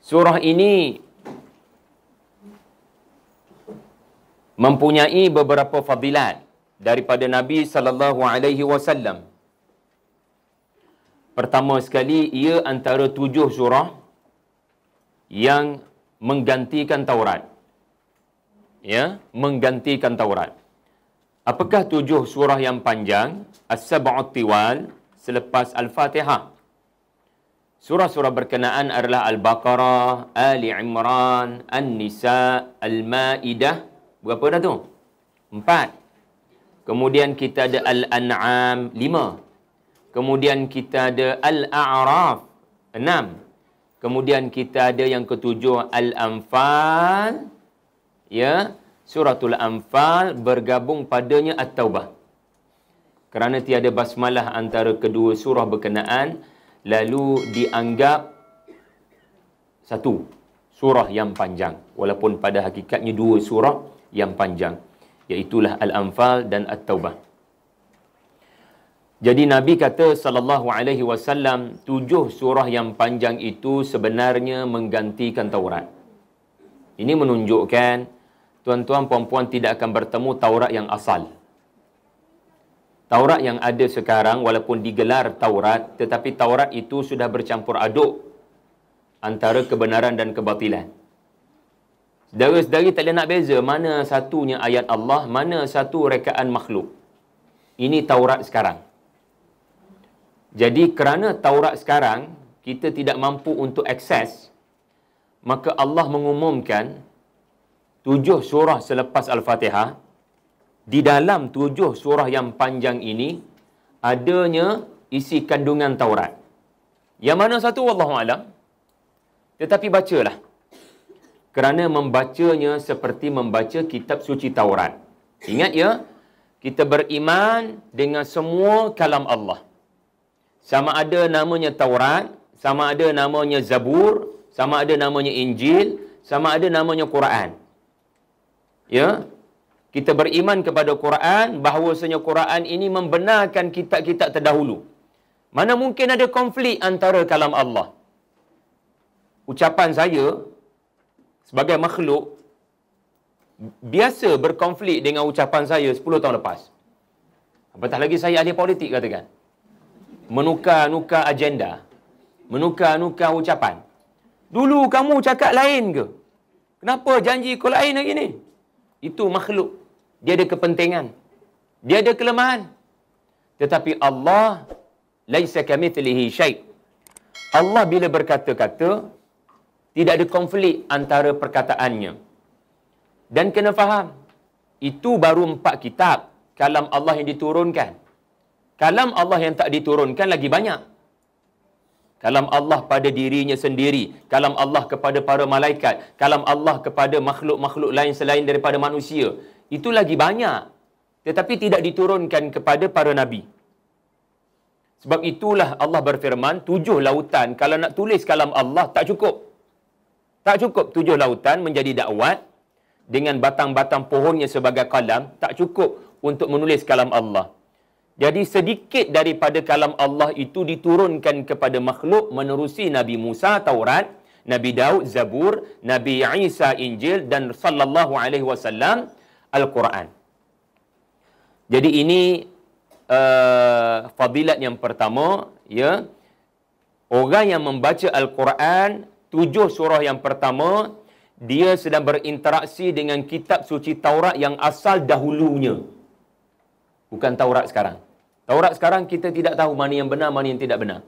Surah ini mempunyai beberapa fadilat daripada Nabi sallallahu alaihi wasallam. Pertama sekali, ia antara 7 surah yang menggantikan Taurat. Ya, menggantikan Taurat. Apakah 7 surah yang panjang? As-Sab'ut Tiwal selepas Al-Fatihah. Surah-surah berkenaan adalah Al-Baqarah, Ali Imran, An-Nisa, Al-Ma'idah. Berapa dah tu? 4. Kemudian kita ada Al-An'am, 5. Kemudian kita ada Al-A'raf, 6. Kemudian kita ada yang ketujuh Al-Anfal. Ya, Suratul Anfal bergabung padanya At-Taubah. Kerana tiada basmalah antara kedua surah berkenaan, lalu dianggap satu surah yang panjang. Walaupun pada hakikatnya 2 surah yang panjang, iaitulah Al-Anfal dan At-Taubah. Jadi Nabi kata sallallahu alaihi wasallam, 7 surah yang panjang itu sebenarnya menggantikan Taurat. Ini menunjukkan tuan-tuan puan-puan tidak akan bertemu Taurat yang asal. Taurat yang ada sekarang walaupun digelar Taurat, tetapi Taurat itu sudah bercampur aduk antara kebenaran dan kebatilan. Saudara-saudari tak boleh nak beza mana satunya ayat Allah, mana satu rekaan makhluk. Ini Taurat sekarang. Jadi kerana Taurat sekarang kita tidak mampu untuk akses, maka Allah mengumumkan 7 surah selepas Al-Fatihah. Di dalam 7 surah yang panjang ini adanya isi kandungan Taurat. Yang mana satu wallahu alam. Tetapi bacalah. Kerana membacanya seperti membaca kitab suci Taurat. Ingat ya, kita beriman dengan semua kalam Allah. Sama ada namanya Taurat, sama ada namanya Zabur, sama ada namanya Injil, sama ada namanya Quran. Ya, kita beriman kepada Quran, bahawasanya Quran ini membenarkan kitab-kitab terdahulu. Mana mungkin ada konflik antara kalam Allah. Ucapan saya sebagai makhluk biasa berkonflik dengan ucapan saya 10 tahun lepas. Apatah lagi saya ahli politik katakan. Menukar-nukar agenda. Menukar-nukar ucapan. Dulu kamu cakap lain ke? Kenapa janji kau lain hari ni? Itu makhluk. Dia ada kepentingan. Dia ada kelemahan. Tetapi Allah laisa kamitslihi syai'. Allah bila berkata-kata tidak ada konflik antara perkataannya. Dan kena faham, itu baru 4 kitab kalam Allah yang diturunkan. Kalam Allah yang tak diturunkan lagi banyak. Kalam Allah pada dirinya sendiri, kalam Allah kepada para malaikat, kalam Allah kepada makhluk-makhluk lain selain daripada manusia. Itu lagi banyak. Tetapi tidak diturunkan kepada para nabi. Sebab itulah Allah berfirman, 7 lautan, kalau nak tulis kalam Allah tak cukup. Tak cukup 7 lautan menjadi dakwat dengan batang-batang pohonnya sebagai kalam, tak cukup untuk menulis kalam Allah. Jadi sedikit daripada kalam Allah itu diturunkan kepada makhluk menerusi Nabi Musa Taurat, Nabi Daud Zabur, Nabi Isa Injil dan sallallahu alaihi wasallam Al-Quran. Jadi ini fadilat yang pertama, ya. Orang yang membaca Al-Quran 7 surah yang pertama, dia sedang berinteraksi dengan kitab suci Taurat yang asal dahulunya. Bukan Taurat sekarang. Taurat sekarang kita tidak tahu mana yang benar, mana yang tidak benar.